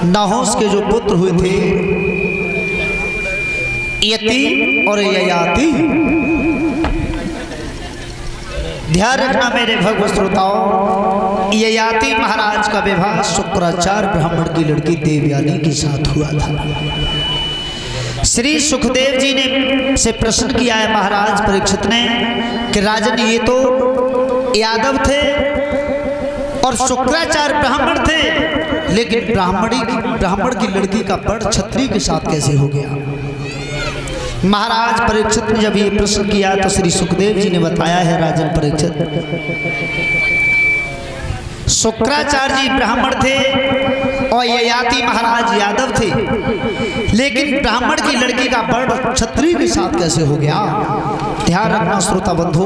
नाहोस के जो पुत्र हुए थे यति और ययाति। ध्यान रखना मेरे भगवत श्रोताओं, ययाति महाराज का विवाह शुक्राचार्य ब्राह्मण की लड़की देवयानी के साथ हुआ था। श्री सुखदेव जी ने से प्रश्न किया है महाराज परीक्षित ने कि राजन ये तो यादव थे और शुक्राचार्य ब्राह्मण थे, लेकिन ब्राह्मण की लड़की का बड़ क्षत्रिय के साथ कैसे हो गया? महाराज परीक्षित ने जब ये प्रश्न किया तो श्री सुखदेव जी ने बताया है राजन परीक्षित, शुक्राचार्य जी ब्राह्मण थे और ययाति महाराज यादव थे, लेकिन ब्राह्मण की लड़की का बड़ क्षत्रिय के साथ कैसे हो गया? ध्यान रखना श्रोता बंधु,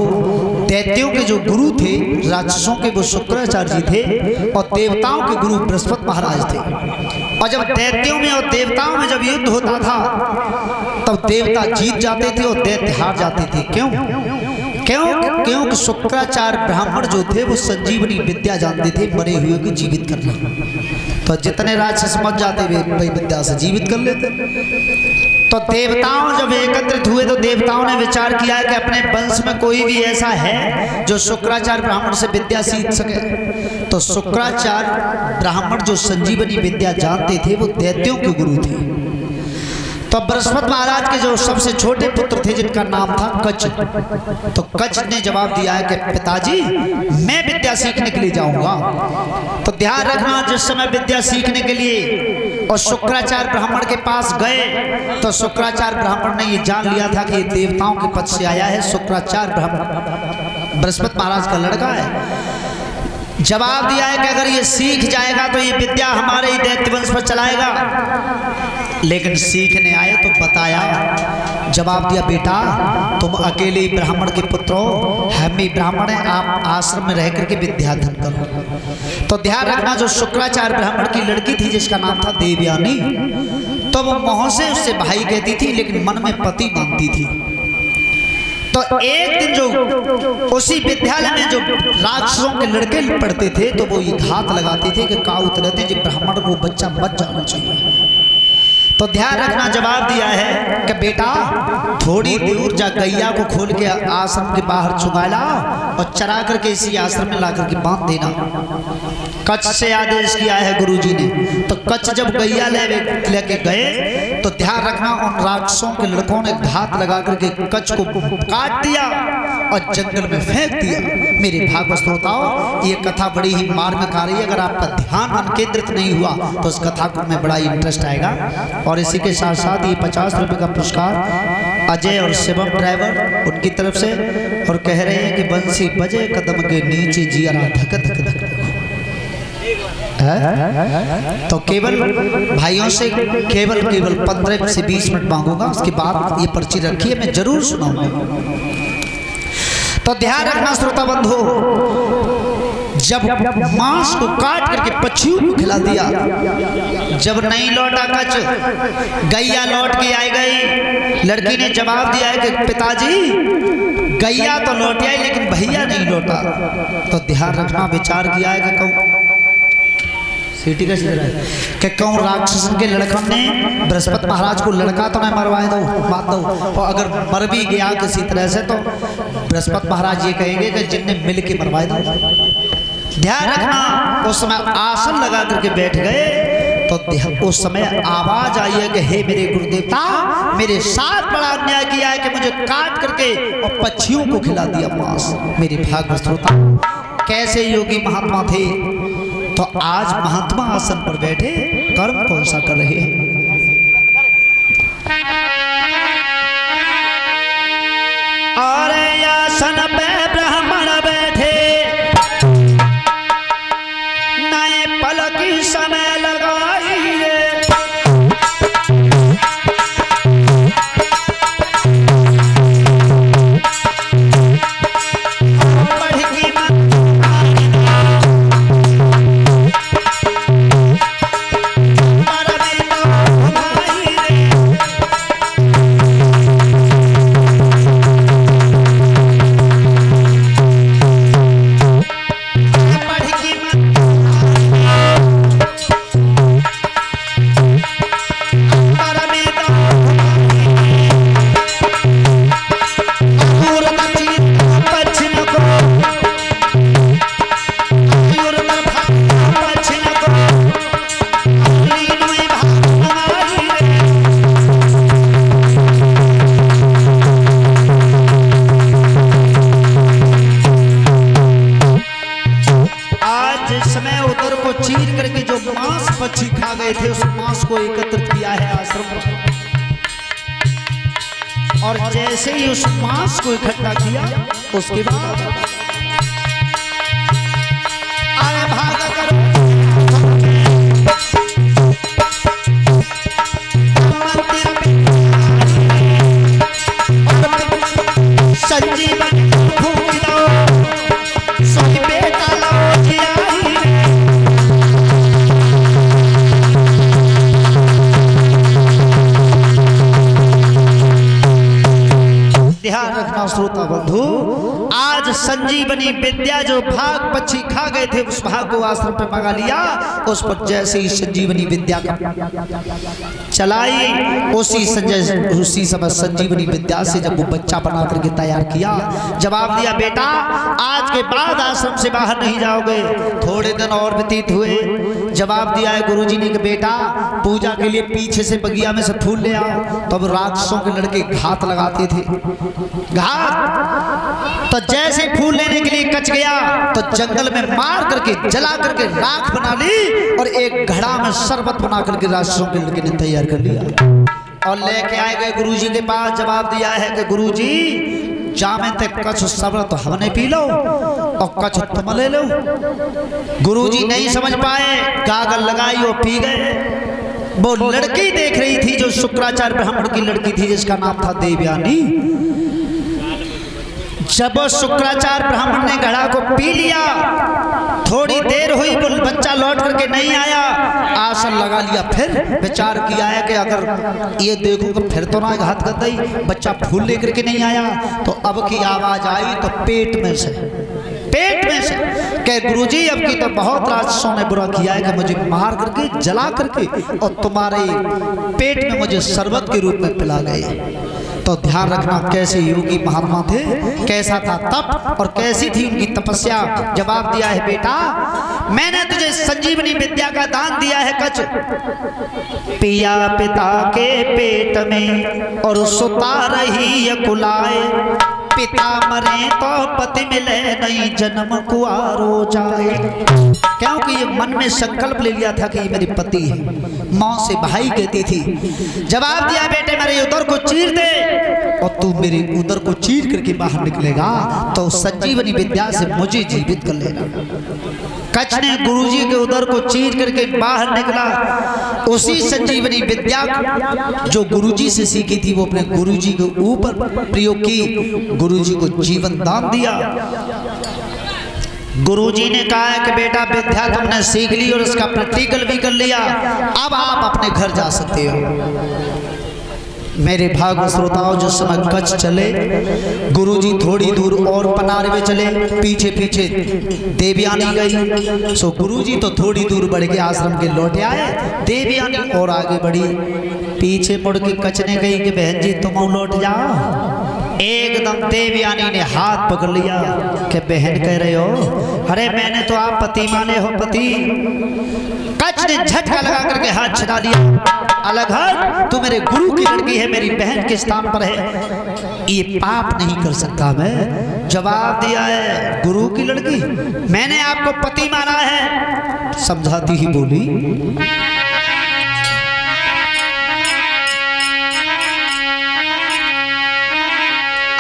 दैत्यों के जो गुरु थे, राक्षसों के वो शुक्राचार्य जी थे और देवताओं के गुरु बृहस्पति महाराज थे। और जब दैत्यों में और देवताओं में जब युद्ध होता था तब देवता जीत जाते थे और दैत्य हार जाते थे। क्यों? क्योंकि शुक्राचार्य ब्राह्मण जो थे वो संजीवनी विद्या जानते थे, मरे हुए को जीवित करना। तो जितने राक्षस मर जाते वे विद्या से जीवित कर लेते। तो देवताओं जब एकत्रित हुए तो देवताओं ने विचार किया कि अपने वंश में कोई भी ऐसा है जो शुक्राचार्य ब्राह्मण से विद्या सीख सके। तो शुक्राचार्य ब्राह्मण जो संजीवनी विद्या जानते थे वो दैत्यों के गुरु थे। तो बृहस्पति महाराज के जो सबसे छोटे पुत्र थे जिनका नाम था कच, तो कच ने जवाब दिया है कि पिताजी मैं विद्या सीखने के लिए जाऊंगा। तो ध्यान रखना, जिस समय विद्या सीखने के लिए और शुक्राचार्य ब्राह्मण के पास गए तो शुक्राचार्य ब्राह्मण ने ये जान लिया था कि ये देवताओं के पद से आया है, शुक्राचार्य ब्राह्मण बृहस्पति महाराज का लड़का है। जवाब दिया है कि अगर ये सीख जाएगा तो ये विद्या हमारे ही दैत्य वंश पर चलाएगा। लेकिन सीखने आए तो बताया, जवाब दिया बेटा तुम अकेले ब्राह्मण के पुत्र हो, हम भी ब्राह्मण हैं, आप आश्रम में रह करके विद्याधन करो। तो ध्यान रखना, जो शुक्राचार्य ब्राह्मण की लड़की थी जिसका नाम था देवयानी, तो वो मोह से उससे भाई कहती थी लेकिन मन में पति मानती थी। तो एक दिन जो उसी विद्यालय में जो राक्षसों के लड़के पढ़ते थे तो वो ये घात लगाते थे कि का उतरते जो ब्राह्मण को बच्चा बच जाना चाहिए। तो ध्यान रखना, जवाब दिया है कि बेटा थोड़ी दूर जा गैया को खोल के आश्रम के बाहर चुगा ला और चरा करके इसी आश्रम में ला करके बांध देना। कच्छ से आदेश किया है गुरुजी ने। तो कच्छ जब गैया लेके गए तो ध्यान रखना, उन राक्षसों के लड़कों ने घात लगा करके कच्छ को काट दिया और जंगल में फेंक दिया। मेरे भागवत श्रोताओं, ये कथा बड़ी ही मार्मिक आ रही है। अगर आपका ध्यान अनकेंद्रित नहीं हुआ तो इस कथा को में बड़ा ही इंटरेस्ट आएगा। और इसी के साथ साथ ये 50 रुपये का पुरस्कार अजय और शिवम ड्राइवर उनकी तरफ से, और कह रहे हैं कि बंसी बजे कदम के नीचे जिया धक धक धक। तो केवल भाइयों से केवल 15 से 20 मिनट मांगूंगा, उसके बाद ये पर्ची रखिए, मैं जरूर सुनाऊंगा। तो ध्यान रखना श्रोता बंधु, जब मांस को काट करके पक्षियों को खिला दिया, जब नहीं लौटा कच्छ, गैया लौट के आई गई। लड़की ने जवाब दिया है कि पिताजी गैया तो लौट आई लेकिन भैया नहीं लौटा। तो ध्यान रखना, विचार किया है कि कहूँ सीटी का सीधा है कि कहूँ राक्षसन के लड़कन ने बृहस्पति महाराज को लड़का तो नहीं मरवाए दो, बात दो, और अगर मर भी गया किसी तरह से तो बृहस्पति महाराज ये कहेंगे कि जिनने मिल के मरवाए दो। ध्यान रखना, उस समय आसन लगा करके बैठ गए तो उस समय आवाज आई है कि हे मेरे गुरुदेवता, मेरे साथ बड़ा अन्याय किया है कि मुझे काट करके और पक्षियों को खिला दिया मांस। मेरे भागवत श्रोता, कैसे योगी महात्मा थे, तो आज महात्मा आसन पर बैठे कर्म कौन सा कर रहे हैं। और आसन पे ब्राह्मण बैठे, नए पलक समय लगाई पक्षी खा गए थे उस मांस को एकत्रित किया है आश्रम में, और जैसे ही उस मांस को इकट्ठा किया उसके बाद आए भागा करो संजीवन भूमि लो सोई बेटा लो जियाई। ध्यान रखना श्रोता बंधु, आज संजीवनी विद्या जो भाग पक्षी खा गए थे उस भाग को आश्रम पे मंगा लिया, उस पर जैसे ही संजीवनी विद्या चलाई उसी समय संजीवनी विद्या से जब वो बच्चा बना करके तैयार किया, जवाब दिया बेटा आज के बाद आश्रम से बाहर नहीं जाओगे। थोड़े दिन और व्यतीत हुए, जवाब दिया है गुरुजी ने कि बेटा पूजा के लिए पीछे से बगिया में से फूल ले आओ। तब राक्षसों के लड़के घात लगाते थे, घात तो जैसे फूल लेने के लिए कच गया तो जंगल में मार करके जला करके राख बना ली और एक घड़ा में शरबत बना करके राक्षसों के लड़के ने तैयार कर लिया और लेके आए गए गुरुजी के पास। जवाब दिया है कि गुरुजी जामे ते कछ शरबत हमने पी लो और कछ तुम ले लो। गुरुजी नहीं समझ पाए, गागल लगाई और पी गए। वो लड़की देख रही थी जो शुक्राचार्य ब्राह्मण की लड़की थी जिसका नाम था देवयानी। जब शुक्राचार्य ब्राह्मण ने घड़ा को पी लिया, थोड़ी देर हुई बच्चा लौट करके नहीं आया, आसन लगा लिया, फिर विचार किया है कि अगर ये देखो तो फिर तो ना घात कर दी, बच्चा फूल लेकर के नहीं आया। तो अब की आवाज आई तो पेट में से कह गुरुजी अब की तो बहुत राक्षसों ने बुरा किया है कि मुझे मार करके जला करके और तुम्हारे पेट में मुझे शरबत के रूप में पिला गए। तो ध्यान रखना कैसे योगी महात्मा थे, कैसा था तप और कैसी थी उनकी तपस्या। जवाब दिया है बेटा मैंने तुझे संजीवनी विद्या का दान दिया है कच, पिया पिता के पेट में और सुता रही कुलाए, पिता मरे तो पति मिले नहीं जन्म कुआरो जाए। क्योंकि ये मन में संकल्प ले लिया था कि ये मेरे पति है, माँ से भाई कहती थी। जवाब दिया बेटे मेरे उदर को चीर दे और तू मेरे उदर को चीर करके बाहर निकलेगा तो संजीवनी विद्या से मुझे जीवित कर लेना। कच्छ ने गुरुजी के उदर को चीर करके बाहर निकला। उसी संजीवनी विद्या जो गुरुजी से सीखी थी वो अपने गुरुजी के ऊपर प्रयोग की, गुरुजी को जीवन दान दिया। गुरुजी ने कहा कि बेटा विद्या तुमने सीख ली और उसका प्रैक्टिकल भी कर लिया, अब आप अपने घर जा सकते हो। मेरे भाग श्रोताओं जो समय कच्छ चले, गुरुजी थोड़ी दूर और पनारे में चले, पीछे पीछे देवयानी गई। सो गुरुजी तो थोड़ी दूर बढ़ के आश्रम के लौटे आए, देवयानी और आगे बढ़ी। पीछे मुड़ के कच्छ ने कही कि बहन जी तुम लौट जाओ। एकदम देवयानी ने हाथ पकड़ लिया कि बहन कह रहे हो, अरे मैंने तो आप पति माने हो पति। कच्छ ने झटका लगा करके हाथ छुड़ा लिया, अलग हट, तू मेरे गुरु की लड़की है, मेरी बहन के स्थान पर है, ये पाप नहीं कर सकता मैं। जवाब दिया है गुरु की लड़की, मैंने आपको पति माना है। समझाती ही बोली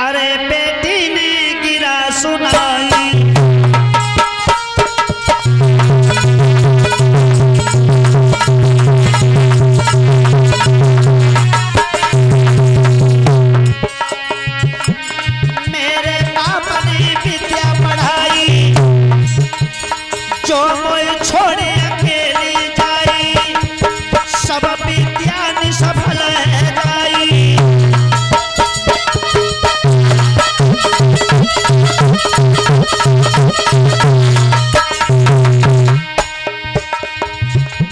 अरे बेटी ने गिरा सुनाई, मेरे बाप ने विद्या पढ़ाई, जो मोय छोड़े अकेली जाई, सब विद्या निसफल है जाई।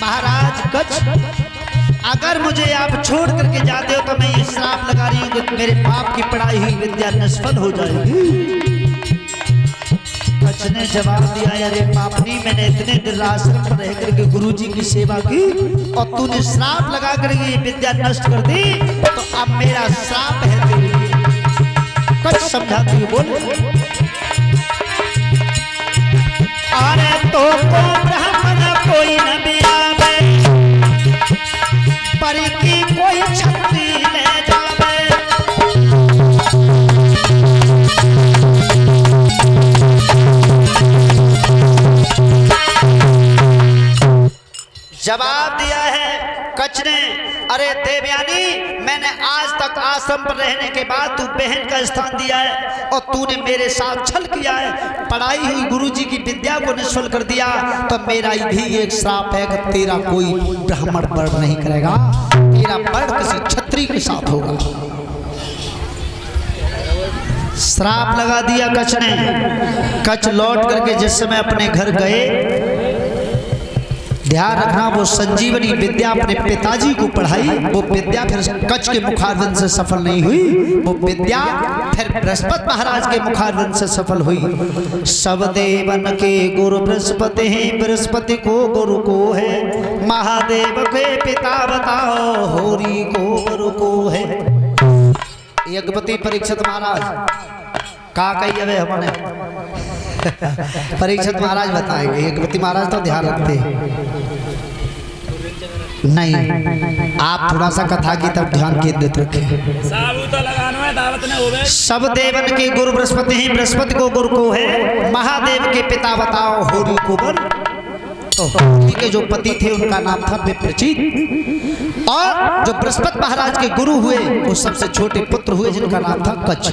महाराज कच्छ, अगर मुझे आप छोड़ करके जाते हो तो मैं ये श्राप लगा रही हूँ कि मेरे बाप की पढ़ाई हुई विद्या निष्फल हो जाएगी। कच्छ ने जवाब दिया अरे पापनी, मैंने इतने दिन आश्रम पर रह करके गुरुजी की सेवा की और तूने श्राप लगा करके विद्या नष्ट कर दी, तो अब मेरा श्राप है तेरे लिए। कच्छ समझाती है बोले अरे तो ब्राह्मण कोई न बियावे, जवाब दिया है कच्छ ने, अरे देवयानी, मैंने आज तक आश्रम पर रहने के बाद तू बहन का स्थान दिया है और तूने मेरे साथ छल किया है, पढ़ाई हुई गुरुजी की विद्या को निष्फल कर दिया, तो मेरा भी एक श्राप है कि तेरा कोई ब्राह्मण वर्ण नहीं करेगा, तेरा वर्ण किसी क्षत्रिय के साथ होगा। श्राप लगा दिया कच्छ ने। कच्छ लौट करके जिस समय अपने घर गए, ध्यान रखना, वो संजीवनी विद्या अपने पिताजी को पढ़ाई, वो विद्या फिर कच्छ के मुखारविंद से सफल नहीं हुई, वो विद्या फिर बृहस्पति महाराज के मुखारविंद से सफल हुई। सब देवन के गुरु बृहस्पति हैं, बृहस्पति को गुरु को है, महादेव के पिता बताओ, होरी को गुरु को है। यज्ञपति परीक्षित महाराज का कही हमें हमने परीक्षित महाराज बताएंगे, यज्ञपति महाराज तो ध्यान रखते हैं नहीं, आप थोड़ा सा कथा की तरफ ध्यान केंद्रित रखें। सब देवन के गुरु बृहस्पति हैं, बृहस्पति को गुरु को है, महादेव के पिता बताओ, होरी को बर। तो होरी के जो पति थे उनका नाम था विप्रचित, और जो बृहस्पति महाराज के गुरु हुए वो सबसे छोटे पुत्र हुए जिनका नाम था कच्छ।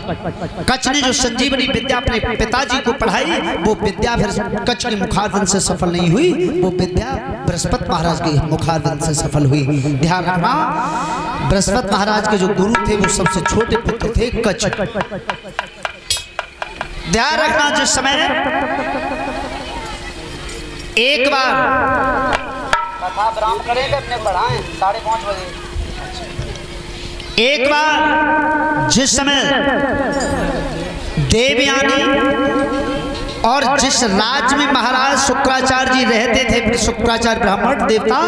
कच्छ ने जो संजीवनी विद्या अपने पिताजी को पढ़ाई, वो विद्या फिर कच्छ के मुखारविंद से सफल नहीं हुई, वो विद्या बृहस्पति महाराज के मुखारविंद से सफल हुई। ध्यान रखना, बृहस्पति महाराज के जो गुरु थे वो सबसे छोटे पुत्र थे कच्छ। ध्यान रखना, जिस समय एक बार कथा ब्राह्मण करेंगे अपने पढ़ाएं 5:30 बजे। एक बार जिस समय देवयानी और जिस राज्य में महाराज शुक्राचार्य जी रहते थे, शुक्राचार्य ब्राह्मण देवता,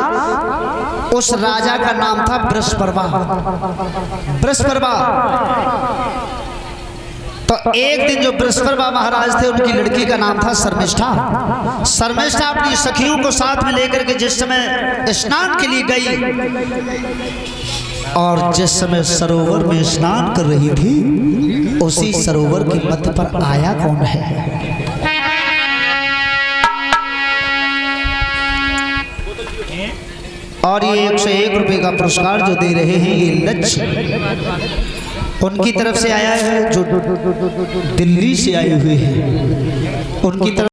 उस राजा का नाम था बृहस्पति। तो एक दिन जो बृहस्पति महाराज थे उनकी लड़की का नाम था शर्मिष्ठा। शर्मिष्ठा अपनी सखियों को साथ में लेकर के जिस समय स्नान के लिए गई, और जिस समय सरोवर में स्नान कर रही थी, उसी सरोवर के मध्य पर आया कौन है? और ये 101 रुपए का पुरस्कार जो दे रहे हैं, ये लक्ष्य उनकी तरफ से आया है जो दिल्ली से आए हुए हैं, उनकी तरफ